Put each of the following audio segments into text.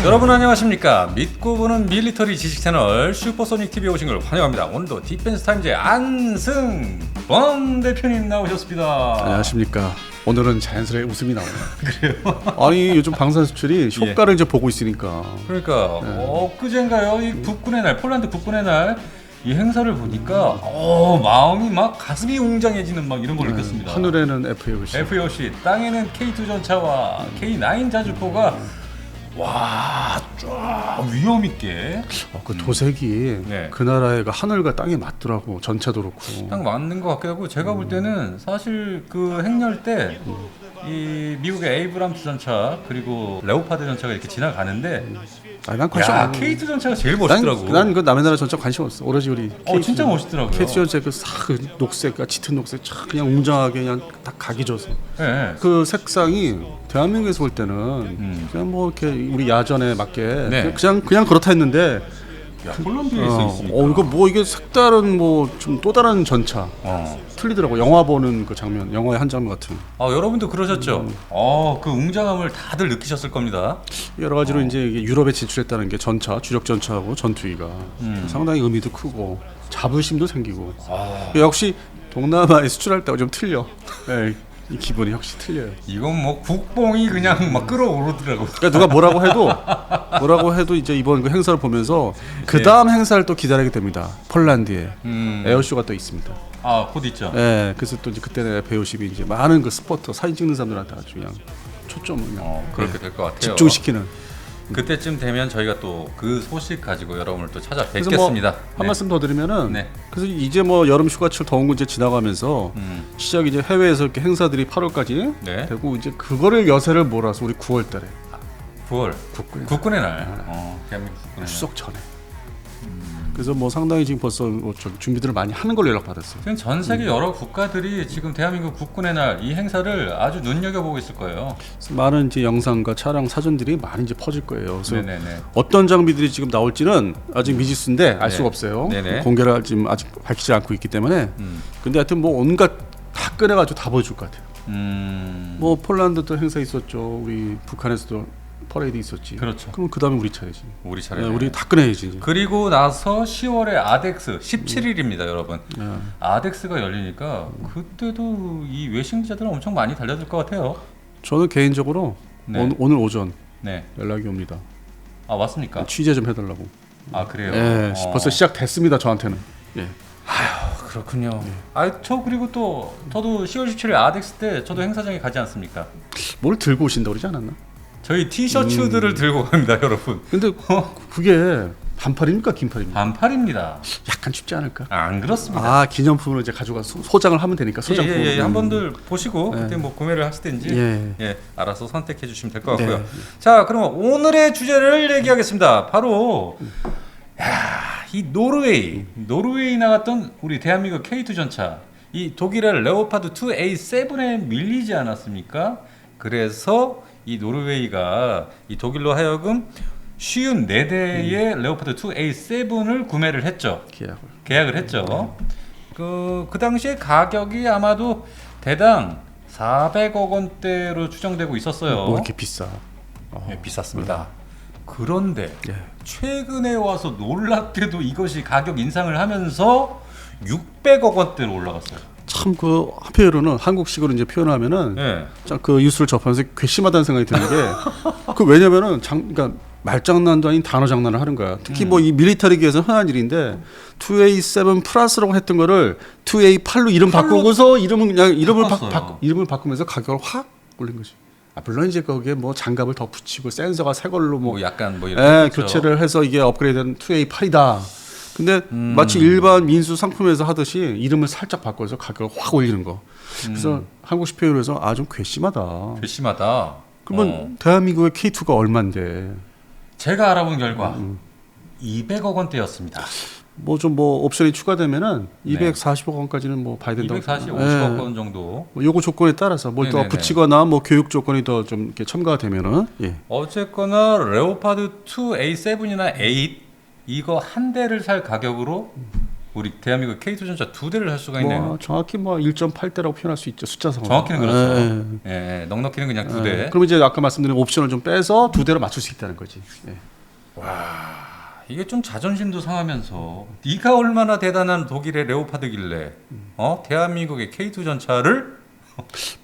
여러분 안녕하십니까. 믿고 보는 밀리터리 지식 채널 슈퍼소닉 TV에 오신 걸 환영합니다. 오늘도 디펜스 타임즈의 안승범 대표님 나오셨습니다. 안녕하십니까. 오늘은 자연스레 웃음이 나오네요. 그래요? 아니 요즘 방산 수출이 효과를 이제 보고 있으니까. 그러니까 엊그젠가요? 이 국군의 날, 폴란드 국군의 날 이 행사를 보니까 마음이 막 가슴이 웅장해지는 막 이런 걸 느꼈습니다. 하늘에는 FAOC, 땅에는 K2 전차와 K9 자주포가 와, 쫙 위험 있게. 그 도색이 그 나라의 하늘과 땅에 맞더라고. 전차도 그렇고. 딱 맞는 것 같기도 하고 제가 볼 때는 사실 그 행렬 때 이 미국의 에이브람스 전차 그리고 레오파드 전차가 이렇게 지나가는데 난 관심 없어. K2 전차가 제일 멋있더라고. 난 그 남의 나라 전차 관심 없어. 오로지 우리 K2. 진짜 멋있더라고요. K2 전차 그 녹색, 짙은 녹색 그냥 웅장하게 그냥 딱 각이 져서. 네. 그 색상이 대한민국에서 볼 때는 그냥 뭐 이렇게 우리 야전에 맞게 그냥 그렇다 했는데. 폴란드에서 있으니까. 이거 뭐 이게 색다른 뭐 좀 또 다른 전차. 틀리더라고. 영화 보는 그 장면, 영화의 한 장면 같은. 여러분도 그러셨죠? 그 웅장함을 다들 느끼셨을 겁니다. 여러 가지로 이제 이게 유럽에 진출했다는 게 전차, 주력 전차하고 전투기가 상당히 의미도 크고 자부심도 생기고. 역시 동남아에 수출할 때가 좀 틀려. 네, 이 기분이 확실히 틀려요. 이건 뭐 국뽕이 그냥 막 끌어오르더라고. 그러니까 누가 뭐라고 해도 이제 이번 그 행사를 보면서 그 다음 행사를 또 기다리게 됩니다. 폴란드에 에어쇼가 또 있습니다. 곧 있죠. 네, 그래서 또 이제 그때는 배우십이 이제 많은 그 스포터 사진 찍는 사람들한테 아주 그냥 초점을 그렇게 될 것 같아요. 집중시키는. 그때쯤 되면 저희가 또 그 소식 가지고 여러분을 또 찾아뵙겠습니다. 한 말씀 더 드리면은 그래서 이제 뭐 여름 휴가철 더운 거 이제 지나가면서 시작이 이제 해외에서 이렇게 행사들이 8월까지 되고 이제 그거를 여세를 몰아서 우리 9월달에 9월 국군의 날, 대한민국 국군의 추석 전에. 그래서 뭐 상당히 지금 벌써 뭐 준비들을 많이 하는 걸로 연락받았어요. 지금 전 세계 여러 국가들이 지금 대한민국 국군의 날 이 행사를 아주 눈여겨보고 있을 거예요. 많은 이제 영상과 차량 사진들이 많이 이제 퍼질 거예요. 그래서 어떤 장비들이 지금 나올지는 아직 미지수인데 알 수가 없어요. 공개를 지금 아직 밝히지 않고 있기 때문에. 근데 하여튼 뭐 온갖 다 꺼내가지고 다 보여줄 것 같아요. 뭐 폴란드도 행사 있었죠. 우리 북한에서도 퍼레이드 있었지. 그렇죠. 그럼 그 다음에 우리 차례지. 우리 차례. 우리 다 꺼내야지. 이제. 그리고 나서 10월에 아덱스 17일입니다, 여러분. 아덱스가 열리니까 그때도 이 외신 기자들은 엄청 많이 달려들 것 같아요. 저는 개인적으로 오늘 오전 연락이 옵니다. 왔습니까? 취재 좀 해달라고. 그래요? 네, 벌써 시작됐습니다, 저한테는. 아휴, 그렇군요. 저 그리고 또 저도 10월 17일 아덱스 때 저도 행사장에 가지 않습니까? 뭘 들고 오신다고 그러지 않았나? 저희 티셔츠들을 들고 갑니다, 여러분. 근데 그게 반팔입니까, 긴팔입니까? 반팔입니다. 약간 춥지 않을까? 안 그렇습니다. 기념품으로 이제 가져가서 소장을 하면 되니까 소장품. 한번들 보시고 그때 뭐 구매를 하시든지 알아서 선택해 주시면 될 것 같고요. 자, 그러면 오늘의 주제를 얘기하겠습니다. 바로 이 노르웨이 나갔던 우리 대한민국 K2 전차, 이 독일의 레오파드 2A7에 밀리지 않았습니까? 그래서 이 노르웨이가 이 독일로 하여금 54대의 레오파드 2A7을 구매를 했죠. 계약을 했죠. 그 당시에 가격이 아마도 대당 400억 원대로 추정되고 있었어요. 뭐 이렇게 비싸? 비쌌습니다. 그런데 최근에 와서 놀랍게도 이것이 가격 인상을 하면서 600억 원대로 올라갔어요. 참 그 한편으로는 한국식으로 이제 표현하면은 그 뉴스를 접하면서 괘씸하다는 생각이 드는 게 왜냐면은 그러니까 말장난도 아닌 단어 장난을 하는 거야. 특히 뭐 이 밀리터리계에서 흔한 일인데 2A7 플러스라고 했던 거를 2A8로 이름 바꾸고서 이름을 바꾸면서 가격을 확 올린 거지. 물론 이제 거기에 뭐 장갑을 더 붙이고 센서가 새 걸로 뭐 약간 뭐 이렇게 교체를 해서 이게 업그레이드된 2A8이다. 근데 마치 일반 민수 상품에서 하듯이 이름을 살짝 바꿔서 가격을 확 올리는 거. 그래서 한국식 표현으로 해서 좀 괘씸하다. 그러면 대한민국의 K2가 얼마인데? 제가 알아본 결과 200억 원대였습니다. 뭐 옵션이 추가되면은 240억 원까지는 뭐 봐야 된다고. 250억 원 정도. 요거 조건에 따라서 뭘 더 붙이거나 뭐 교육 조건이 더 좀 이렇게 첨가가 되면은. 어쨌거나 레오파드 2A7이나 8 이거 한 대를 살 가격으로 우리 대한민국 K2 전차 2대를 할 수가 있네요. 정확히 1.8대라고 표현할 수 있죠. 숫자상으로. 정확히는 그렇죠. 예, 넉넉히는 그냥 2대. 그럼 이제 아까 말씀드린 옵션을 좀 빼서 2대로 맞출 수 있다는 거지. 예. 와, 이게 좀 자존심도 상하면서 네가 얼마나 대단한 독일의 레오파드길래 대한민국의 K2 전차를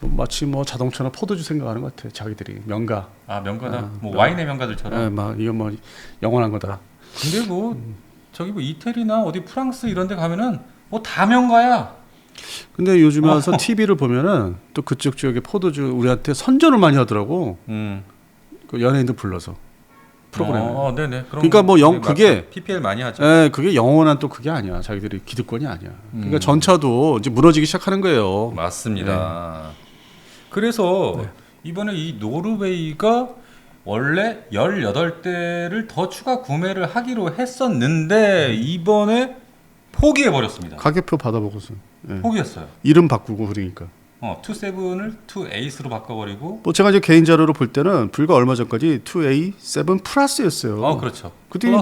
마치 자동차나 포도주 생각하는 것 같아. 자기들이 명가. 명가다. 와인의 명가들처럼. 이건 영원한 거다. 근데 저기 이태리나 어디 프랑스 이런 데 가면은 다 명가야. 근데 요즘에 와서 TV를 보면은 또 그쪽 지역의 포도주 우리한테 선전을 많이 하더라고. 그 연예인들 불러서 프로그램. 네네. 그러니까 그게 PPL 많이 하죠. 그게 영원한 또 그게 아니야. 자기들이 기득권이 아니야. 그러니까 전차도 이제 무너지기 시작하는 거예요. 맞습니다. 그래서 이번에 이 노르웨이가 원래 18대를 더 추가 구매를 하기로 했었는데 이번에 포기해 버렸습니다. 가격표 받아보고서 포기했어요. 이름 바꾸고 그러니까. 2.7을 2.8로 바꿔버리고. 제가 이제 개인 자료로 볼 때는 불과 얼마 전까지 2A7 플러스였어요. 그렇죠. 그때는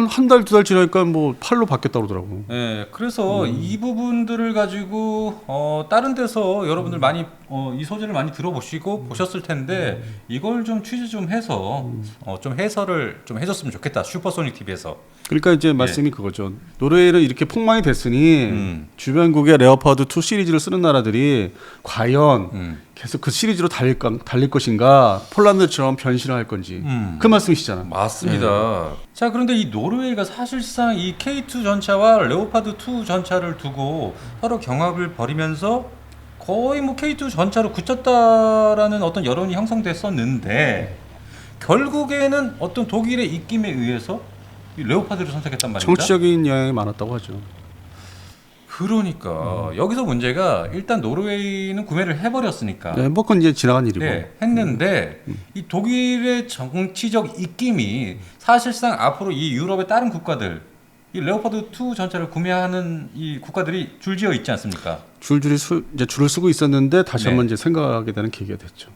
한 달 두 달 지나니까 8로 바뀌었다 그러더라고. 네, 그래서 이 부분들을 가지고 다른 데서 여러분들 많이 이 소재를 많이 들어보시고 보셨을 텐데 이걸 좀 취재 좀 해서 좀 해설을 좀 해줬으면 좋겠다. 슈퍼소닉 TV에서. 그러니까 이제 말씀이 그거죠. 노르웨이는 이렇게 폭망이 됐으니 주변국의 레오파드 2 시리즈를 쓰는 나라들이 과연 계속 그 시리즈로 달릴 것인가, 폴란드처럼 변신을 할 건지 그 말씀이시잖아. 맞습니다. 자, 그런데 이 노르웨이가 사실상 이 K2 전차와 레오파드 2 전차를 두고 서로 경합을 벌이면서 거의 K2 전차로 굳혔다라는 어떤 여론이 형성됐었는데 결국에는 어떤 독일의 입김에 의해서 이 레오파드를 선택했단 말입니다. 정치적인 영향이 많았다고 하죠. 그러니까 여기서 문제가 일단 노르웨이는 구매를 해버렸으니까. 그건 이제 지나간 일이고. 했는데 이 독일의 정치적 입김이 사실상 앞으로 이 유럽의 다른 국가들 이 레오파드 2 전차를 구매하는 이 국가들이 줄지어 있지 않습니까? 이제 줄을 쓰고 있었는데 다시 한번 이제 생각하게 되는 계기가 됐죠.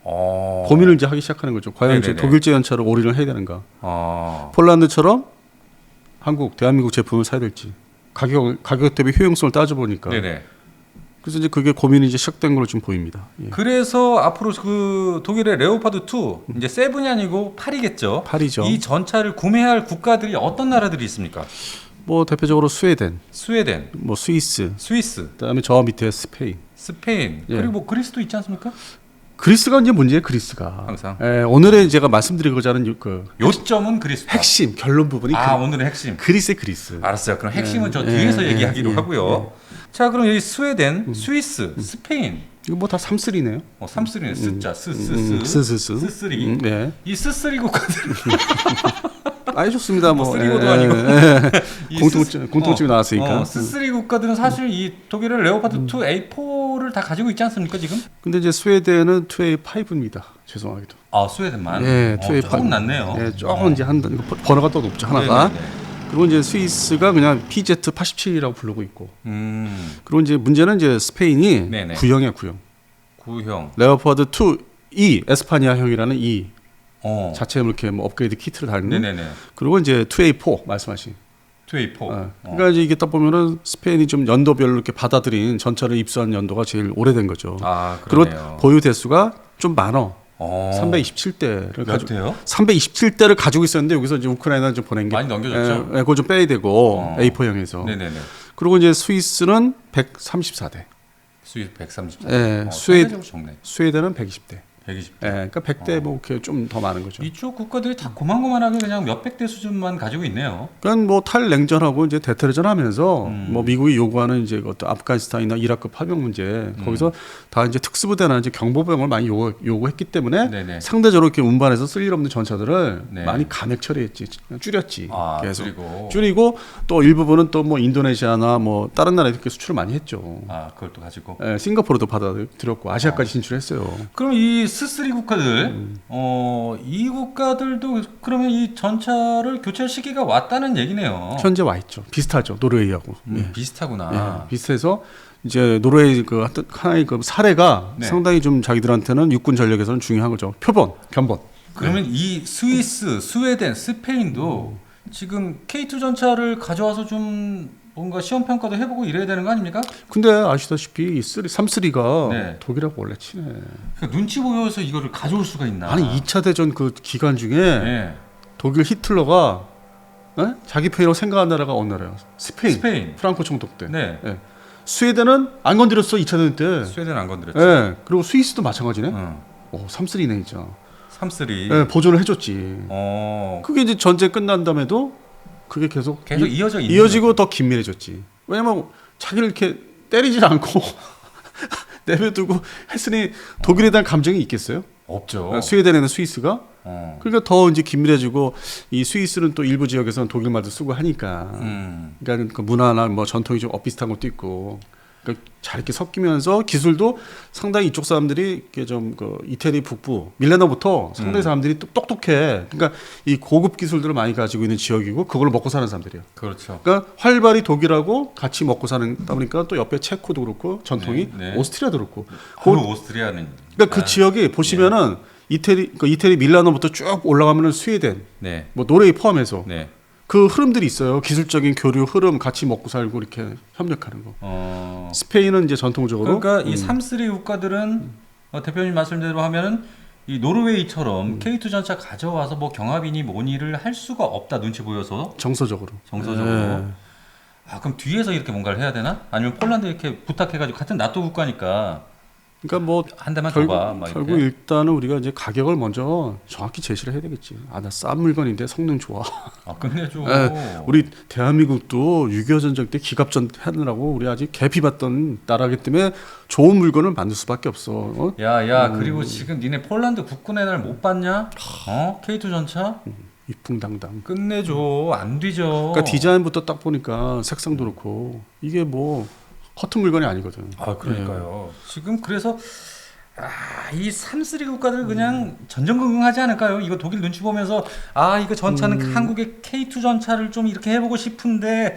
고민을 이제 하기 시작하는 거죠. 과연 이제 독일제 전차를 올인을 해야 되는가? 폴란드처럼 대한민국 제품을 사야 될지. 가격 대비 효용성을 따져보니까. 그래서 이제 그게 고민이 이제 시작된 걸로 좀 보입니다. 그래서 앞으로 그 독일의 레오파드 2 이제 7이 아니고 8이겠죠. 8이죠. 이 전차를 구매할 국가들이 어떤 나라들이 있습니까? 대표적으로 스웨덴, 스위스, 그다음에 저 밑에 스페인. 그리고 그리스도 있지 않습니까? 그리스가 이제 문제예요. 그리스가 항상. 오늘의 제가 말씀드리고자 하는 요점은 그리스다. 핵심 결론 부분이 오늘의 핵심. 그리스. 알았어요. 그럼 핵심은 저 뒤에서 얘기하기로 하고요. 자, 그럼 여기 스웨덴, 스위스, 스페인. 이거 다 3-3네요. 3-3네. 스자, 스쓰리. 이 스쓰리 국가들. 좋습니다. 쓰리고도 아니고. 공통점이 나왔으니까. 스쓰리 국가들은 사실 이 독일의 레오파드 2 A4를 다 가지고 있지 않습니까 지금? 근데 이제 스웨덴은 2A5입니다. 죄송하게도. 스웨덴만. 2A5. 조금 낮네요. 조금 이제 번호가 또 높죠 하나가. 그리고 이제 스위스가 그냥 PZ87이라고 부르고 있고. 그리고 이제 문제는 이제 스페인이 구형이야, 구형. 레오파드 2E 에스파니아형이라는 E. 자체 이렇게 업그레이드 키트를 달는. 그리고 이제 2A4 말씀하신. 2A4. 그러니까 이제 이게 딱 보면은 스페인이 좀 연도별로 이렇게 받아들인 전차를 입수한 연도가 제일 오래된 거죠. 그리고 보유 대수가 좀 많어. 327대를 가지고 327대를 가지고 있었는데 여기서 이제 우크라이나 좀 보낸 게 많이 넘겨졌죠. 그걸 좀 빼야 되고 A4형에서. 그리고 이제 스위스는 134대. 스위스 134대. 스웨덴은 120대. 120대. 그러니까 100대 좀 더 많은 거죠. 이쪽 국가들이 다 고만고만하게 그냥 몇백 대 수준만 가지고 있네요. 그러니까 탈냉전하고 이제 대테러전하면서 미국이 요구하는 이제 어떤 아프가니스탄이나 이라크 파병 문제 거기서 다 이제 특수부대나 이제 경보병을 많이 요구했기 때문에 상대적으로 이렇게 운반해서 쓸 일 없는 전차들을 많이 감액 처리했지, 줄였지. 계속 줄이고 또 일부분은 또 인도네시아나 다른 나라에 이렇게 수출을 많이 했죠. 그걸 또 가지고. 싱가포르도 받아들였고 아시아까지 진출했어요. 그럼 이 스쓰리 국가들, 이 국가들도 그러면 이 전차를 교체할 시기가 왔다는 얘기네요. 현재 와 있죠. 비슷하죠. 노르웨이하고. 비슷하구나. 비슷해서 이제 노르웨이 하나의 사례가 상당히 좀 자기들한테는 육군 전력에서는 중요한 거죠. 견본. 그러면 이 스위스, 스웨덴, 스페인도 지금 K2 전차를 가져와서 좀 뭔가 시험 평가도 해보고 이래야 되는 거 아닙니까? 근데 아시다시피 3.3가 네. 독일하고 원래 친해. 그러니까 눈치 보여서 이거를 가져올 수가 있나? 아니 2차 대전 그 기간 중에 네. 독일 히틀러가 자기 편이라고 생각한 나라가 어느 나라야? 스페인. 프랑코 총독 때. 네. 네. 스웨덴은 안 건드렸어 2차 대전 때. 스웨덴 안 건드렸죠. 네. 그리고 스위스도 마찬가지네. 3.3네 진짜. 3.3. 네, 보존을 해줬지. 그게 이제 전쟁 끝난 다음에도 그게 계속 이어지고 더 긴밀해졌지. 왜냐면 자기를 이렇게 때리지 않고 내버려두고 했으니 독일에 대한 감정이 있겠어요? 없죠. 스웨덴에는 스위스가. 그러니까 더 이제 긴밀해지고 이 스위스는 또 일부 지역에서는 독일 말도 쓰고 하니까. 그러니까 그 문화나 뭐 전통이 좀 비슷한 것도 있고. 그러니까 잘 이렇게 섞이면서 기술도 상당히 이쪽 사람들이 이렇게 좀 그 이태리 북부 밀라노부터 상당히 사람들이 똑똑해. 그러니까 이 고급 기술들을 많이 가지고 있는 지역이고 그걸 먹고 사는 사람들이에요. 그렇죠. 그러니까 활발히 독일하고 같이 먹고 사는 보니까 또 옆에 체코도 그렇고 전통이 오스트리아도 그렇고. 그 오스트리아는 그러니까 그 지역이 보시면은 이태리 밀라노부터 쭉 올라가면은 스웨덴, 뭐 노르웨이 포함해서. 그 흐름들이 있어요. 기술적인 교류 흐름 같이 먹고 살고 이렇게 협력하는 거. 스페인은 이제 전통적으로 그러니까 이 3.3 국가들은 대표님 말씀대로 하면은 이 노르웨이처럼 K2 전차 가져와서 뭐 경합이니 뭐니를 할 수가 없다 눈치 보여서 정서적으로. 아 그럼 뒤에서 이렇게 뭔가를 해야 되나? 아니면 폴란드 이렇게 부탁해가지고 같은 나토 국가니까. 그러니까 뭐 한 대만 줘봐. 결국 일단은 우리가 이제 가격을 먼저 정확히 제시를 해야 되겠지. 나 싼 물건인데 성능 좋아. 끝내줘. 우리 대한민국도 6.25 전쟁 때 기갑전 하느라고 우리 아직 개피받던 나라기 때문에 좋은 물건을 만들 수밖에 없어. 야야 그리고 지금 니네 폴란드 국군의 날 못 봤냐? K2 전차? 이풍당당. 끝내줘. 안 뒤져. 그러니까 디자인부터 딱 보니까 색상도 그렇고 이게 뭐 허튼 물건이 아니거든. 그러니까요. 지금 그래서 이 3.3 국가들 그냥 전전긍긍하지 않을까요? 이거 독일 눈치 보면서 이거 전차는 한국의 K2 전차를 좀 이렇게 해보고 싶은데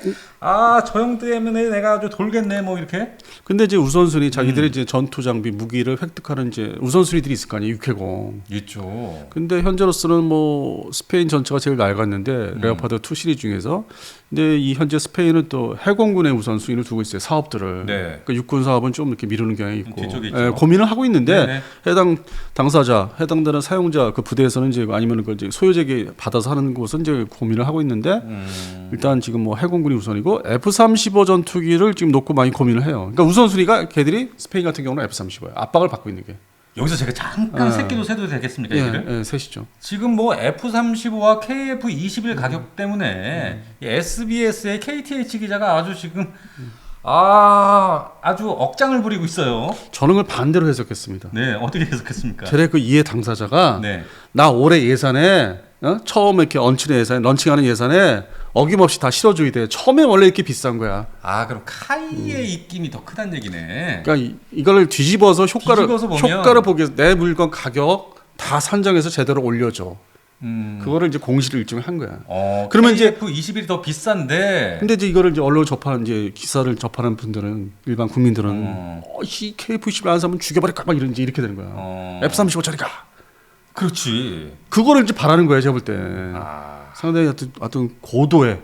저 형 때문에 내가 아주 돌겠네 뭐 이렇게. 근데 이제 우선순위 자기들의 이제 전투 장비 무기를 획득하는 이제 우선순위들이 있을 거 아니에요. 육해공. 있죠. 근데 현재로서는 뭐 스페인 전차가 제일 낡았는데 레오파드 2 시리즈 중에서 근데 이 현재 스페인은 또 해공군의 우선순위를 두고 있어요. 사업들을. 그러니까 육군 사업은 좀 이렇게 미루는 경향이 있고 고민을 하고 있는데 해당 당사자, 해당되는 사용자 그 부대에서는 이제 아니면 그 이제 소유재계 받아서 하는 곳은 이제 고민을 하고 있는데 일단 지금 뭐 해공군이 우선이고 F-35 전투기를 지금 놓고 많이 고민을 해요. 그러니까 우선순위가 걔들이 스페인 같은 경우는 F-35예요. 압박을 받고 있는 게. 여기서 제가 잠깐 새끼도 세도 되겠습니까? 얘기를? 셋이죠. 지금 뭐 F-35와 KF-21 가격 때문에 이 SBS의 KTH 기자가 아주 지금 아주 억장을 부리고 있어요. 저는 그걸 반대로 해석했습니다. 네, 어떻게 해석했습니까? 그 이해 당사자가 나 올해 예산에 처음에 이렇게 런칭하는 예산에 어김없이 다 실어줘야 돼. 처음에 원래 이렇게 비싼 거야. 그럼 카이의 입김이 더 크다는 얘기네. 그러니까 이걸 뒤집어서 효과를 보기 위해서 내 물건 가격 다 산정해서 제대로 올려줘. 그거를 이제 공시를 일종의 한 거야. 그러면 이제 F-21이 더 비싼데. 근데 이제 이거를 이제 언론 접하는 이제 기사를 접하는 분들은 일반 국민들은 이 KF-21 안 사면 죽여버릴까 막 이렇게 되는 거야. F-35짜리가. 그렇지. 그거를 이제 바라는 거야 제가 볼 때. 상당히 하여튼 고도의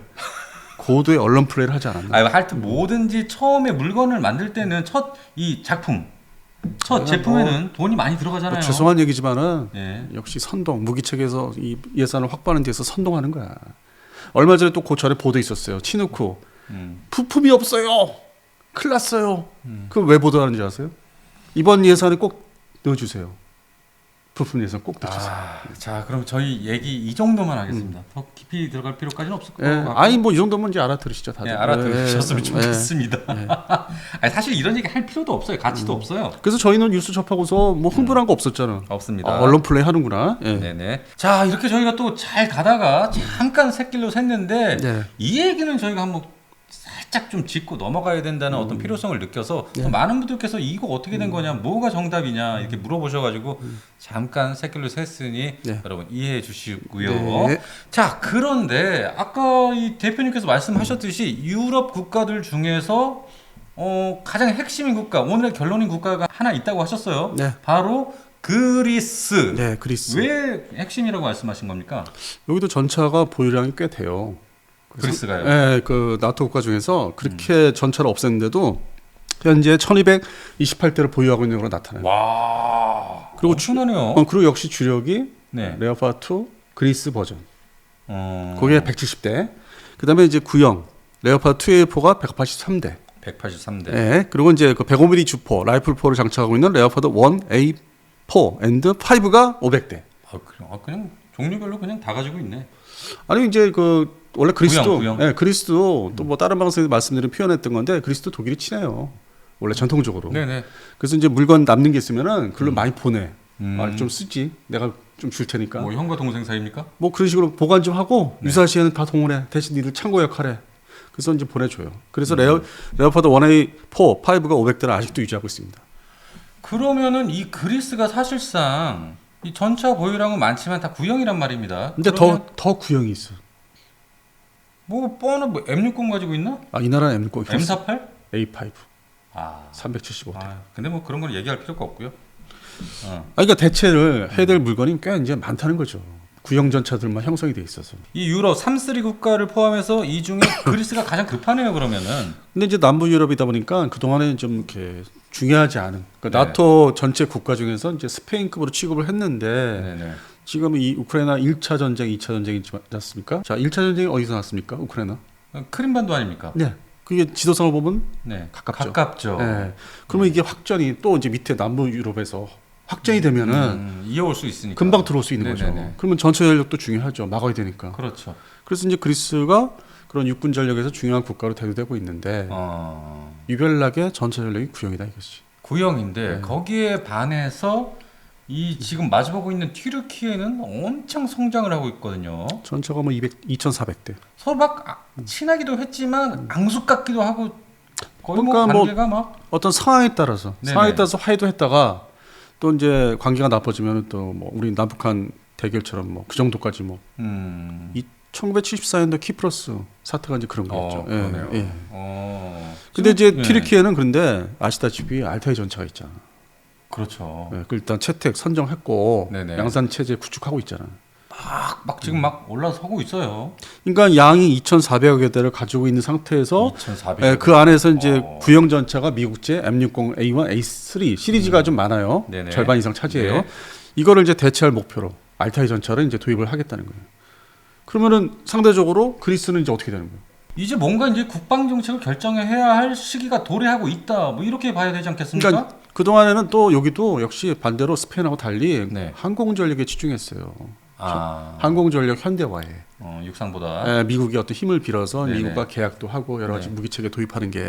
언론 플레이를 하지 않았나. 하여튼 뭐든지 처음에 물건을 만들 때는 첫 제품에는 돈이 많이 들어가잖아요. 죄송한 얘기지만은 역시 선동 무기체계에서 이 예산을 확보하는 데서 선동하는 거야. 얼마 전에 또 고철에 보도 있었어요. 치누쿠 부품이 없어요. 큰일 났어요. 그걸 왜 보도하는지 아세요? 이번 예산에 꼭 넣어주세요. 부품 예산 꼭 넣어주세요. 자, 그럼 저희 얘기 이 정도만 하겠습니다. 더 깊이 들어갈 필요까지는 없을 것 같고. 아니 뭐 이 정도면 이제 알아들으시죠, 다들. 알아들으셨으면 좋겠습니다. 사실 이런 얘기 할 필요도 없어요. 가치도 없어요. 그래서 저희는 뉴스 접하고서 뭐 흥분한 거 없었잖아. 없습니다. 언론 플레이 하는구나. 네네. 자, 이렇게 저희가 또 잘 가다가 잠깐 샛길로 샜는데 이 얘기는 저희가 한번 살짝 좀 짚고 넘어가야 된다는 어떤 필요성을 느껴서 많은 분들께서 이거 어떻게 된 거냐, 뭐가 정답이냐 이렇게 물어보셔가지고 잠깐 샛길로 샜으니 여러분 이해해 주시고요. 자, 그런데 아까 이 대표님께서 말씀하셨듯이 유럽 국가들 중에서 가장 핵심인 국가, 오늘의 결론인 국가가 하나 있다고 하셨어요. 바로 그리스. 네, 그리스. 왜 핵심이라고 말씀하신 겁니까? 여기도 전차가 보유량이 꽤 돼요. 그리스가요? 네, 그 나토 국가 중에서 그렇게 전차를 없앴는데도 현재 1228대를 보유하고 있는 걸로 나타나요. 와, 그리고 엄청나네요. 그리고 역시 주력이 네. 레오파드 그리스 버전. 거기에 170대. 그다음에 이제 구형 레오파드 2A4가 183대. 183대. 네, 그리고 이제 그 105mm 주포 라이플포를 장착하고 있는 레오파드 1A4 앤드 5가 500대. 그냥 종류별로 그냥 다 가지고 있네. 아니 이제 그 원래 그리스도 구형. 네, 그리스도 또 뭐 다른 방송에서 말씀드린 표현했던 건데 그리스도 독일이 친해요. 원래 전통적으로. 네네. 그래서 이제 물건 남는 게 있으면은 글로 많이 보내. 좀 쓰지. 내가 좀 줄 테니까. 뭐 형과 동생 사이입니까? 뭐 그런 식으로 보관 좀 하고 유사시에는 다 동원해. 대신 니들 창고 역할해. 그래서 이제 보내줘요. 그래서 레오파드 1A4, 5가 500대를 아직도 유지하고 있습니다. 그러면은 이 그리스가 사실상 이 전차 보유량은 많지만 다 구형이란 말입니다. 근데 더 구형이 있어. 뭐 뻔한 뭐 M60 가지고 있나? 이 나라는 M60. M48? A5. 375대. 근데 뭐 그런 걸 얘기할 필요가 없고요. 그러니까 대체를 해야 될 물건이 꽤 이제 많다는 거죠. 구형 전차들만 형성이 돼 있어서. 이 유럽 3, 4 국가를 포함해서 이 중에 그리스가 가장 급하네요, 그러면은. 근데 이제 남부 유럽이다 보니까 그 동안에 좀 이렇게 중요하지 않은. 그러니까 나토 전체 국가 중에서 이제 스페인급으로 취급을 했는데 지금 이 우크라이나 1차 전쟁, 2차 전쟁이 있지 않습니까? 자, 1차 전쟁이 어디서 났습니까? 우크라이나. 크림반도 아닙니까? 네. 그게 지도상을 보면 가깝죠. 네. 그러면 이게 확전이 또 이제 밑에 남부 유럽에서 확정이 되면은 이어올 수 있으니까 금방 들어올 수 있는 거죠. 그러면 전체 전력도 중요하죠. 막아야 되니까. 그렇죠. 그래서 이제 그리스가 그런 육군 전력에서 중요한 국가로 대두되고 있는데 유별나게 전체 전력이 구형이다 이것이. 구형인데 거기에 반해서 이 지금 마주보고 있는 튀르키예는 엄청 성장을 하고 있거든요. 전차가 뭐 2,400대. 서로 막 친하기도 했지만 앙숙 같기도 하고 거의 그러니까 뭐 관계가 막 어떤 상황에 따라서 화해도 했다가 또 이제 관계가 나빠지면 또 뭐 우리 남북한 대결처럼 뭐 그 정도까지 뭐 1974년도 키프로스 사태가 이제 그런 거였죠. 그러네요. 근데 이제 튀르키예는 그런데 아시다시피 알타이 전차가 있잖아. 그렇죠. 그 일단 채택 선정했고 양산 체제 구축하고 있잖아. 막 지금 막 올라서고 있어요. 그러니까 양이 2,400여 대를 가지고 있는 상태에서 그 안에서 이제 구형 전차가 미국제 M60A1, A3 시리즈가 좀 많아요. 절반 이상 차지해요. 이거를 이제 대체할 목표로 알타이 전차를 이제 도입을 하겠다는 거예요. 그러면은 상대적으로 그리스는 이제 어떻게 되는 거예요? 이제 뭔가 이제 국방 정책을 결정해야 할 시기가 도래하고 있다. 뭐 이렇게 봐야 되지 않겠습니까? 그러니까 그 동안에는 또 여기도 역시 반대로 스페인하고 달리 항공전력에 집중했어요. 항공전력 현대화에 육상보다 미국이 어떤 힘을 빌어서 미국과 계약도 하고 여러 가지 무기체계 도입하는 게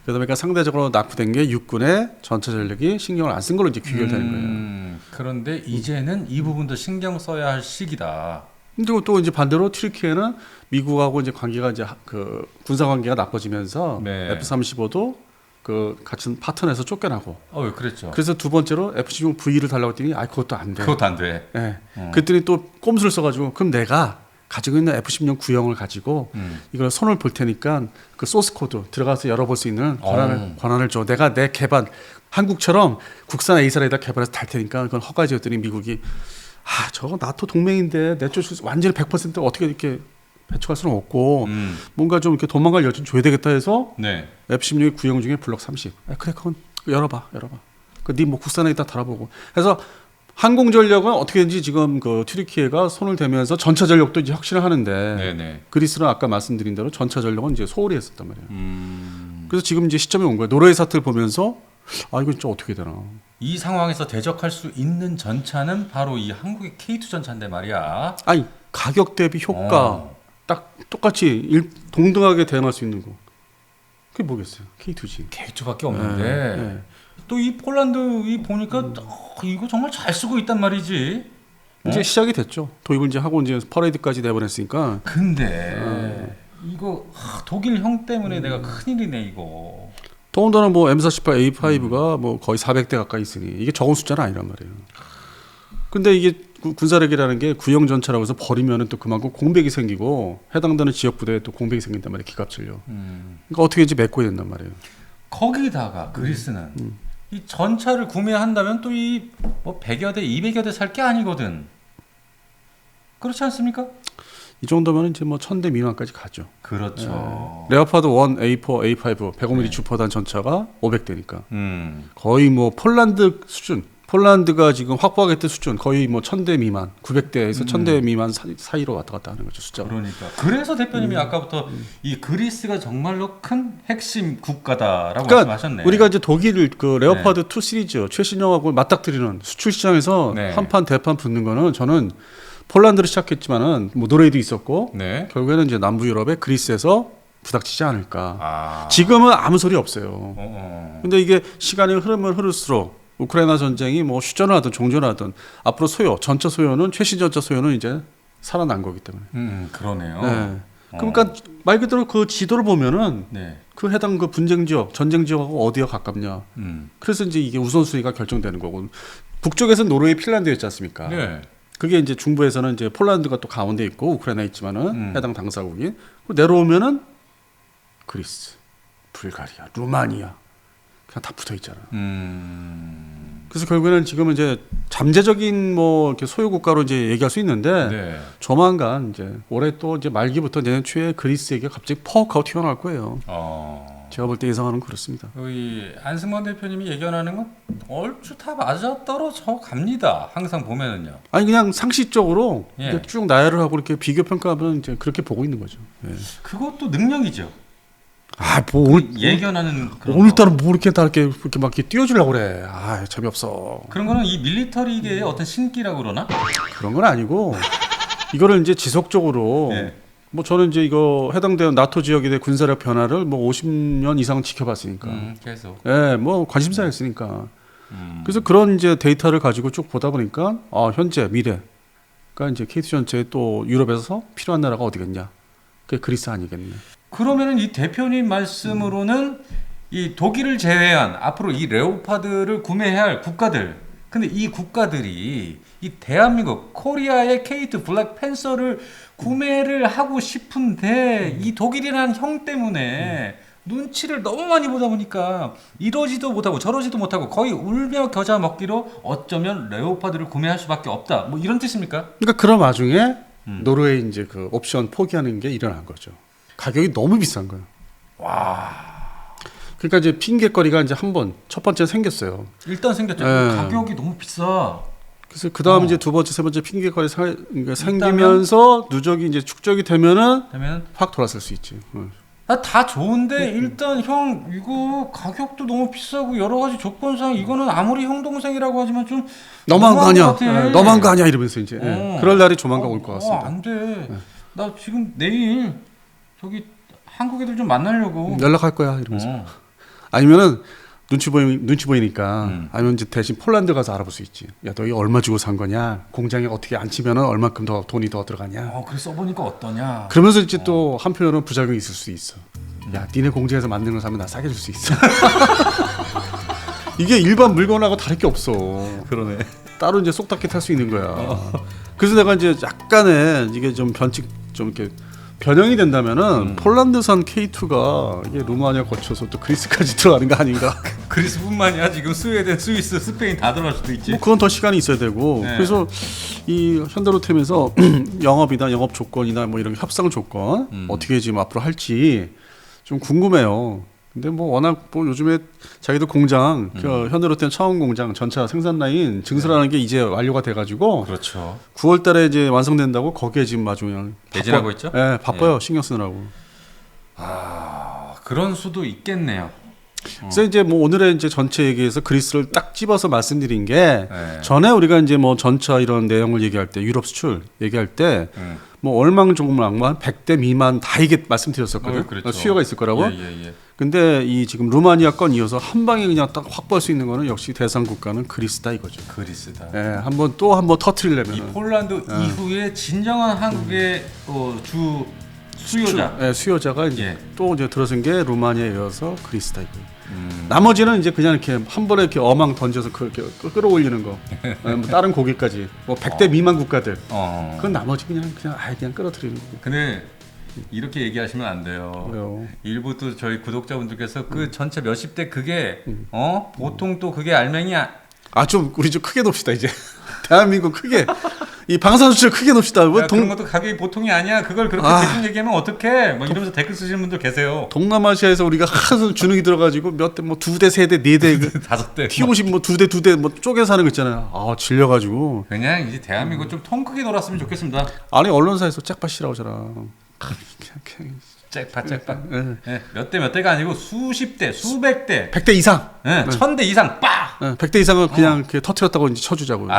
그러다 보니까 상대적으로 낙후된 게 육군의 전차 전력이 신경을 안 쓴 걸로 이제 귀결되는 거예요. 그런데 이제는 이 부분도 신경 써야 할 시기다. 근데 또 이제 반대로 튀르키예는 미국하고 이제 관계가 이제 그 군사 관계가 나빠지면서 F-35도 그 같은 파트너에서 쫓겨나고. 그랬죠. 그래서 두 번째로 F-16V를 달라고 했더니 그것도 안 돼. 그것도 안 돼. 그랬더니 또 꼼수를 써가지고 그럼 내가 가지고 있는 F-16 구형을 가지고 이걸 손을 볼 테니까 그 소스 코드 들어가서 열어볼 수 있는 권한을 줘. 내가 내 개발 한국처럼 국산 A사에다 개발해서 달 테니까 그건 허가지였더니 미국이 저거 나토 동맹인데 내쫓을 완전히 100% 어떻게 이렇게 배척할 수는 없고 뭔가 좀 이렇게 도망갈 여지는 줘야 되겠다 해서 F-16 구형 중에 블록 30. 그래 그건 열어봐. 네 뭐 국산에다 달아보고. 해서 항공 전력은 어떻게든지 지금 그 튀르키예가 손을 대면서 전차 전력도 이제 확신을 하는데 그리스는 아까 말씀드린 대로 전차 전력은 이제 소홀히 했었단 말이에요. 그래서 지금 이제 시점이 온 거예요. 노르웨이 사태를 보면서 이거 진짜 어떻게 되나. 이 상황에서 대적할 수 있는 전차는 바로 이 한국의 K2 전차인데 말이야. 가격 대비 효과 딱 똑같이 동등하게 대응할 수 있는 거. 그게 뭐겠어요? K2지. K2밖에 없는데 또 이 폴란드 이 보니까 이거 정말 잘 쓰고 있단 말이지. 이제 시작이 됐죠. 도입을 이제 하고 이제 퍼레이드까지 내보냈으니까. 근데 이거 독일 형 때문에 내가 큰일이네 이거. 더군다나 뭐 M48A5가 뭐 거의 400대 가까이 있으니 이게 적은 숫자는 아니란 말이에요. 근데 이게 군사력이라는 게 구형 전차라고 해서 버리면은 또 그만큼 공백이 생기고 해당되는 지역 부대에 또 공백이 생긴단 말이에요. 기갑질려. 그러니까 어떻게든지 메꿔야 된단 말이에요. 거기다가 그리스는 이 전차를 구매한다면 또 이 뭐 100여 대, 200여 대 살 게 아니거든. 그렇지 않습니까? 이 정도면 이제 뭐 1000대 미만까지 가죠. 그렇죠. 레오파드 1, A4, A5, 105mm 네. 주포단 전차가 500대니까 거의 뭐 폴란드 수준. 폴란드가 지금 확보하겠다 수준 거의 뭐 1000대 미만, 900대에서 1000대 미만 사이로 왔다 갔다 하는 거죠, 숫자가. 그러니까. 그래서 대표님이 아까부터 이 그리스가 정말로 큰 핵심 국가다라고 그러니까 말씀하셨네. 우리가 이제 독일 그 레오파드 2 시리즈 최신형하고 맞닥뜨리는 수출 시장에서 네. 한판 대판 붙는 거는 저는 폴란드를 시작했지만은 뭐 노르웨이도 있었고 네. 결국에는 이제 남부 유럽의 그리스에서 부닥치지 않을까. 아. 지금은 아무 소리 없어요. 근데 이게 시간이 흐르면 흐를수록 우크라이나 전쟁이 뭐 휴전을 하든 종전을 하든 앞으로 전차 소요는 최신 전차 소요는 이제 살아난 거기 때문에. 그러네요. 네. 그러니까 말 그대로 그 지도를 보면은 네. 그 해당 그 분쟁 지역, 전쟁 지역하고 어디가 가깝냐. 그래서 이제 이게 우선순위가 결정되는 거고. 북쪽에서는 노르웨이, 핀란드였지 않습니까? 네. 그게 이제 중부에서는 이제 폴란드가 또 가운데 있고 우크라이나 있지만은 해당 당사국이 내려오면은 그리스, 불가리아, 루마니아 그냥 다 붙어 있잖아. 그래서 결국에는 지금은 이제 잠재적인 뭐 이렇게 소유 국가로 이제 얘기할 수 있는데 네. 조만간 이제 올해 또 이제 말기부터 내년 초에 그리스에게 갑자기 퍽하고 튀어나올 거예요. 제가 볼 때 예상하는 그렇습니다. 이 안승만 대표님이 예견하는 건 얼추 다 맞아 떨어져 갑니다. 항상 보면은요. 아니 그냥 상식적으로 예. 이렇게 쭉 나열을 하고 이렇게 비교 평가하면 이제 그렇게 보고 있는 거죠. 예. 그것도 능력이죠. 뭐 오늘 예견하는 그런 오늘따라 뭐 이렇게 다 이렇게 막 이렇게 띄워주려고 그래. 재미없어. 그런 거는 이 밀리터리계의 어떤 신기라고 그러나? 그런 건 아니고 이거를 이제 지속적으로 예. 뭐 저는 이제 이거 해당되는 나토 지역에 대한 군사력 변화를 뭐 50년 이상 지켜봤으니까. 계속. 예, 뭐 관심사였으니까. 그래서 그런 이제 데이터를 가지고 쭉 보다 보니까 현재 미래가 이제 KT 전체에 또 유럽에서 필요한 나라가 어디겠냐? 그게 그리스 아니겠냐? 그러면은 이 대표님 말씀으로는 이 독일을 제외한 앞으로 이 레오파드를 구매해야 할 국가들, 근데 이 국가들이 이 대한민국 코리아의 K2 블랙 팬서를 구매를 하고 싶은데 이 독일이라는 형 때문에 눈치를 너무 많이 보다 보니까 이러지도 못하고 저러지도 못하고 거의 울며 겨자 먹기로 어쩌면 레오파드를 구매할 수밖에 없다. 뭐 이런 뜻입니까? 그러니까 그런 와중에 노르웨이 이제 그 옵션 포기하는 게 일어난 거죠. 가격이 너무 비싼 거예요. 와. 그러니까 이제 핑계거리가 이제 첫 번째 생겼어요. 일단 생겼죠. 네. 가격이 너무 비싸. 그래서 그 다음 이제 두 번째, 세 번째 핑계거리 그러니까 생기면서 누적이 이제 축적이 되면은 확 돌아설 수 있지. 다 좋은데 일단 형 이거 가격도 너무 비싸고 여러 가지 조건상 이거는 아무리 형 동생이라고 하지만 좀 너무한 거 아니야. 너무한 거 아니야 이러면서 이제 그럴 날이 조만간 올 것 같습니다. 안 돼. 나 지금 내일 저기 한국 애들 좀 만나려고 연락할 거야 이러면서. 아니면은 눈치 보이니까 아니면 이제 대신 폴란드 가서 알아볼 수 있지. 야, 너 이거 얼마 주고 산 거냐? 공장에 어떻게 안 치면은 얼마큼 더 돈이 더 들어가냐? 그래 써보니까 어떠냐? 그러면서 이제 또 한편으로는 부작용이 있을 수 있어. 야, 니네 공장에서 만든 걸 사면 나 싸게 줄 수 있어. 이게 일반 물건하고 다를 게 없어. 그러네. 따로 이제 쏙 닦게 탈 수 있는 거야. 그래서 내가 이제 약간의 이게 좀 이렇게 변형이 된다면은 폴란드산 K2가 이게 루마니아 거쳐서 또 그리스까지 들어가는 거 아닌가? 그리스뿐만이야 지금 스웨덴, 스위스, 스페인 다 들어갈 수도 있지. 뭐 그건 더 시간이 있어야 되고. 네. 그래서 이 현대로템에서 영업이나 영업 조건이나 뭐 이런 협상 조건 어떻게 지금 앞으로 할지 좀 궁금해요. 근데 뭐 워낙 뭐 요즘에 자기들 공장 현대로템 차원 공장 전차 생산 라인 증설하는 게 이제 완료가 돼가지고 그렇죠. 9월달에 이제 완성된다고 거기에 지금 아주 그냥 매진하고 있죠? 네, 바빠요. 신경 쓰느라고. 그런 수도 있겠네요. 그래서 이제 뭐 오늘의 이제 전체 얘기에서 그리스를 딱 집어서 말씀드린 게 전에 우리가 이제 뭐 전차 이런 내용을 얘기할 때 유럽 수출 얘기할 때 뭐 얼망조금망만 100대 미만 다 이게 말씀드렸었거든요. 그렇죠. 수요가 있을 거라고. 예. 근데 이 지금 루마니아 건 이어서 한 방에 그냥 딱 확보할 수 있는 거는 역시 대상 국가는 그리스다 이거죠. 그리스다. 예, 한번 터트리려면 이 폴란드 이후에 진정한 한국의 주 수요자. 수요자가 이제 또 이제 들어선 게 루마니아에 이어서 그리스다 이거. 나머지는 이제 그냥 이렇게 한 번에 이렇게 어망 던져서 그렇게 끌어올리는 거. 뭐 다른 고기까지 뭐 100대 미만 국가들. 그건 나머지 그냥 끌어들이는 거. 근데 이렇게 얘기하시면 안 돼요. 왜요? 일부 또 저희 구독자분들께서 그 전체 몇십 대 그게 보통 또 그게 알맹이야. 좀 우리 좀 크게 놉시다 이제. 대한민국 크게 이 방사수치를 크게 놉시다. 왜 그런 것도 가격이 보통이 아니야. 그걸 그렇게 대충 얘기하면 어떡해? 뭐 이러면서 댓글 쓰시는 분들 계세요. 동남아시아에서 우리가 하도 주눅이 들어가지고 몇 대 뭐 2대, 3대, 4대, 5대 T50 뭐 2대 뭐 쪼개서 하는 거 있잖아요. 질려가지고. 그냥 이제 대한민국 좀 통 크게 놀았으면 좋겠습니다. 아니 언론사에서 잭팟이라고 하잖아. 잭팟. 네, 몇 대가 아니고 수십 대, 수백 대, 100대 이상. 네, 1000대 이상 빡. 100대 이상은 그냥 이렇게 터트렸다고 이제 쳐주자고요.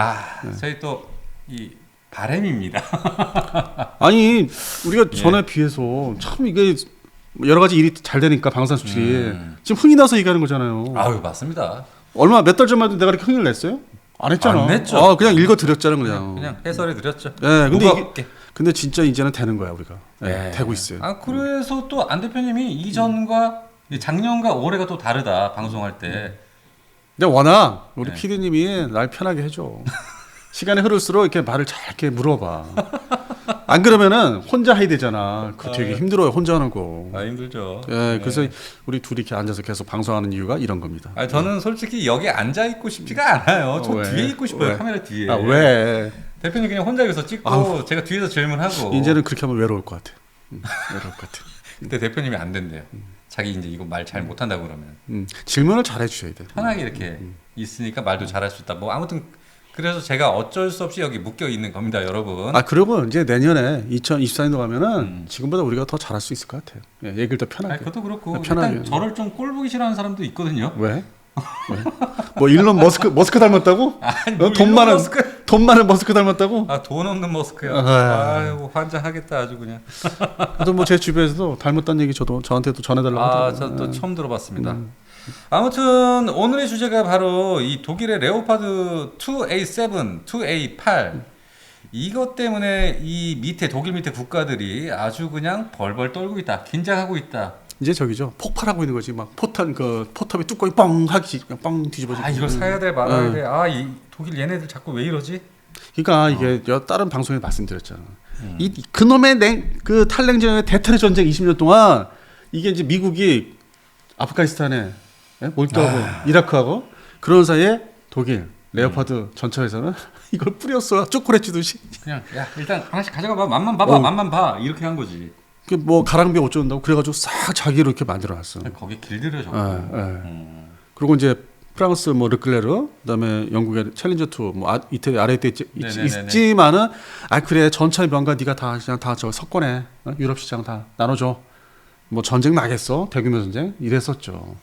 저희 또 이 바램입니다. 아니 우리가 전에 비해서 참 이게 여러 가지 일이 잘 되니까 방사수치 지금 흥이 나서 얘기하는 거잖아요. 맞습니다. 몇 달 전만 해도 내가 이렇게 흥을 냈어요? 안 했잖아. 안 냈죠. 그냥 읽어드렸잖아 그냥. 그냥 해설해 드렸죠. 네, 근데 진짜 이제는 되는 거야 우리가. 네, 되고 있어요. 그래서 또 안 대표님이 이전과 작년과 올해가 또 다르다 방송할 때. 근데 워낙 우리 PD님이 날 편하게 해줘. 시간이 흐를수록 이렇게 말을 잘 이렇게 물어봐. 안 그러면은 혼자 해야 되잖아. 그 되게 힘들어요 혼자 하는 거. 힘들죠. 그래서 우리 둘이 이렇게 앉아서 계속 방송하는 이유가 이런 겁니다. 저는 솔직히 여기 앉아 있고 싶지가 않아요. 저 뒤에 있고 싶어요. 카메라 뒤에. 왜? 대표님 그냥 혼자 여기서 찍고 제가 뒤에서 질문하고. 이제는 그렇게 하면 외로울 것 같아. 외로울 것 같아. 근데 대표님이 안 된대요. 자기 이제 이거 말 잘 못한다고 그러면. 질문을 잘 해주셔야 돼. 편하게 이렇게 있으니까 말도 잘할 수 있다. 뭐 아무튼 그래서 제가 어쩔 수 없이 여기 묶여 있는 겁니다, 여러분. 그리고 이제 내년에 2024년도 가면은 지금보다 우리가 더 잘할 수 있을 것 같아요. 얘기를 더 편하게. 그것도 그렇고 편하게. 일단 저를 좀 꼴 보기 싫어하는 사람도 있거든요. 왜? 뭐 일론 머스크 닮았다고? 돈 많은 머스크 닮았다고? 돈 없는 머스크요. 아이고 환장하겠다 아주 그냥. 또 뭐 제 주변에서도 닮았다는 얘기 저한테도 전해달라고 하더라고요. 저도 처음 들어봤습니다. 아무튼 오늘의 주제가 바로 이 독일의 레오파드 2A7, 2A8 이것 때문에 이 독일 밑에 국가들이 아주 그냥 벌벌 떨고 있다, 긴장하고 있다. 이제 저기죠, 폭발하고 있는 거지. 막 포탑이 뚜껑이 뻥 하기 뻥 뒤집어지고. 이걸 사야 돼 말아야 돼. 이 독일 얘네들 자꾸 왜 이러지? 그러니까 이게 다른 방송에 말씀드렸잖아. 이 그놈의 그 탈냉전의 대테러 전쟁 20년 동안 이게 이제 미국이 아프가니스탄에 몰두하고 이라크하고 그런 사이에 독일 레오파드 전차에서는 이걸 뿌렸어. 초콜릿 주듯이. 그냥 일단 하나씩 가져가 봐. 맛만 봐봐. 맛만 봐. 이렇게 한 거지. 그 뭐 가랑비 어쩌는다고 그래가지고 싹 자기로 이렇게 만들어놨어. 거기 길들여 줬고. 그리고 이제 프랑스 뭐 르클레르, 그다음에 영국의 챌린저 2, 뭐 이태리 아래 때 있지만은 그래 전차의 명가 네가 다 그냥 다 저 석권해. 유럽 시장 다 나눠줘. 뭐 전쟁 나겠어? 대규모 전쟁 이랬었죠.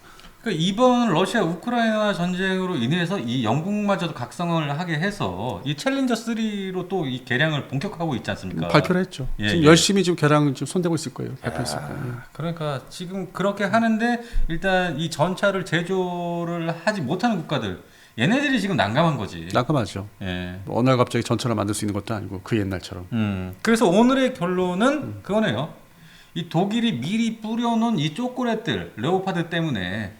이번 러시아 우크라이나 전쟁으로 인해서 이 영국마저도 각성을 하게 해서 이 챌린저 3로 또 이 개량을 본격화하고 있지 않습니까? 발표를 했죠. 지금 열심히 지금 개량 지금 손대고 있을 거예요. 발표했을 거예요. 그러니까 지금 그렇게 하는데 일단 이 전차를 제조를 하지 못하는 국가들 얘네들이 지금 난감한 거지. 난감하죠. 뭐 어느 날 갑자기 전차를 만들 수 있는 것도 아니고 그 옛날처럼. 그래서 오늘의 결론은 그거네요. 이 독일이 미리 뿌려놓은 이 초콜릿들 레오파드 때문에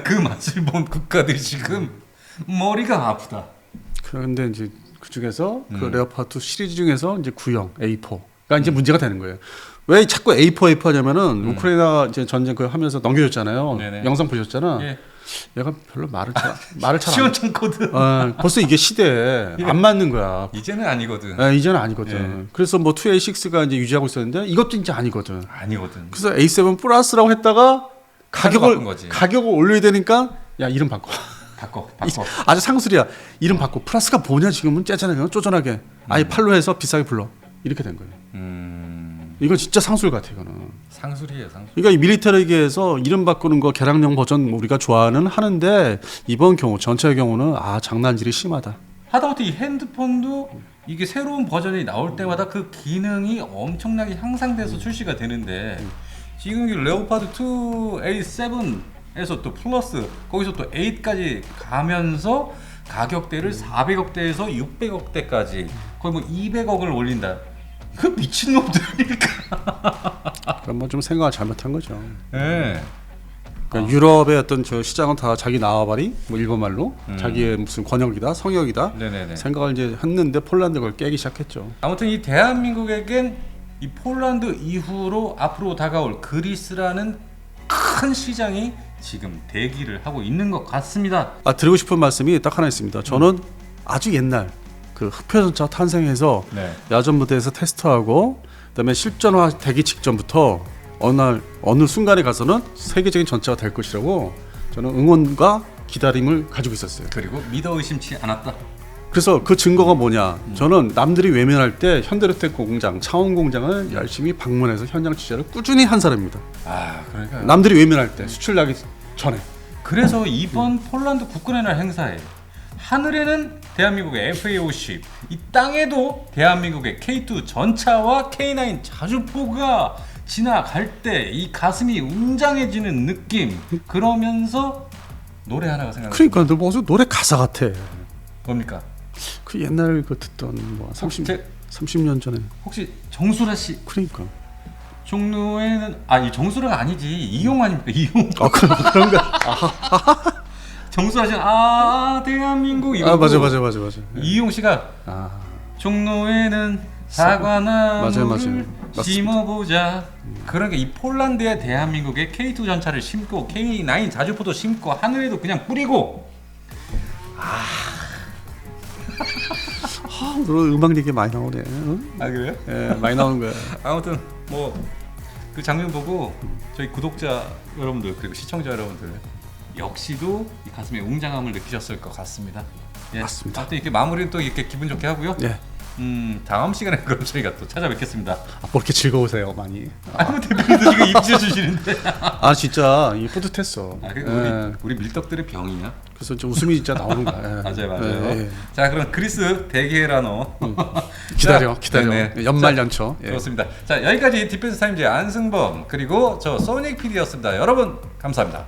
그 맛을 본 국가들이 지금 머리가 아프다. 그런데 이제 그 중에서 그 레오파드 시리즈 중에서 이제 구형 A4가 이제 문제가 되는 거예요. 왜 자꾸 A4 하냐면은 우크라이나 이제 전쟁 그 하면서 넘겨줬잖아요. 네네. 영상 보셨잖아. 얘가 별로 말을 잘 시원찮 코드. 벌써 이게 시대에 안 맞는 거야. 이제는 아니거든. 이제는 아니거든. 그래서 뭐 2A6가 이제 유지하고 있었는데 이것도 이제 아니거든. 그래서 A7 플러스라고 했다가 가격을 올려야 되니까 이름 바꿔. 아주 상술이야. 이름 바꿔. 플러스가 뭐냐 지금은 째잖아요. 쪼잔하게. 아예 팔로 해서 비싸게 불러. 이렇게 된 거예요. 이건 진짜 상술 같아 이거는. 상술이에요, 상술. 그러니까 이 밀리터리계에서 이름 바꾸는 거 개량형 버전 우리가 좋아하는 하는데 이번 경우 전체의 경우는 장난질이 심하다. 하다못해 이 핸드폰도 이게 새로운 버전이 나올 때마다 그 기능이 엄청나게 향상돼서 출시가 되는데 지금 이 레오파드 2A7에서 또 플러스 거기서 또 8까지 가면서 가격대를 400억대에서 600억대까지 거의 뭐 200억을 올린다. 그 미친놈들이니까. 그럼 뭐 좀 생각을 잘못한 거죠. 네. 그러니까 유럽의 어떤 저 시장은 다 자기 나와바리 뭐 일본 말로 자기의 무슨 권역이다 성역이다 생각을 이제 했는데 폴란드가 그걸 깨기 시작했죠. 아무튼 이 대한민국에겐 이 폴란드 이후로 앞으로 다가올 그리스라는 큰 시장이 지금 대기를 하고 있는 것 같습니다. 드리고 싶은 말씀이 딱 하나 있습니다. 저는 아주 옛날 그 흑표전차 탄생해서 야전 무대에서 테스트하고 그다음에 실전화 되기 직전부터 어느 순간에 가서는 세계적인 전차가 될 것이라고 저는 응원과 기다림을 가지고 있었어요. 그리고 믿어 의심치 않았다. 그래서 그 증거가 뭐냐? 저는 남들이 외면할 때 현대로텍 공장, 차원 공장을 열심히 방문해서 현장 취재를 꾸준히 한 사람입니다. 그러니까 남들이 외면할 때 수출 나기 전에. 그래서 이번 폴란드 국군의 날 행사에 하늘에는 대한민국의 FA-50, 이 땅에도 대한민국의 K2 전차와 K9 자주포가 지나갈 때 이 가슴이 웅장해지는 느낌. 그러면서 노래 하나가 생각나. 그러니까 너 무슨 노래 가사 같아. 뭡니까? 그 옛날 그 듣던 뭐 30년 전에. 혹시 정수라 씨? 그러니까. 종로에는 이 정수라가 아니지, 이용 아닙니까? 이용. 그런가? 정수라 씨는 대한민국 이거. 맞아. 이용 씨가 종로에는 사과나무를 심어보자. 그러니까 이 폴란드의 대한민국의 K2 전차를 심고 K9 자주포도 심고 하늘에도 그냥 뿌리고. 오늘 음악 얘기 많이 나오네. 그래요? 예, 많이 나오는 거야. 아무튼 뭐 그 장면 보고 저희 구독자 여러분들 그리고 시청자 여러분들 역시도 이 가슴에 웅장함을 느끼셨을 것 같습니다. 맞습니다. 아무튼 이렇게 마무리는 또 이렇게 기분 좋게 하고요. 다음 시간에 그럼 저희가 또 찾아뵙겠습니다. 뭐 이렇게 즐거우세요 많이. 뭐 대표님도 지금 입지어 주시는데. 진짜 이 뿌듯했어. 우리 밀떡들의 병이냐? 그래서 좀 웃음이 진짜 나오는 거야. 맞아요. 자, 그럼 그리스 대게라노. 기다려. 연말연초. 그렇습니다. 자, 여기까지 디펜스 타임즈의 안승범 그리고 저 소닉 PD였습니다. 여러분 감사합니다.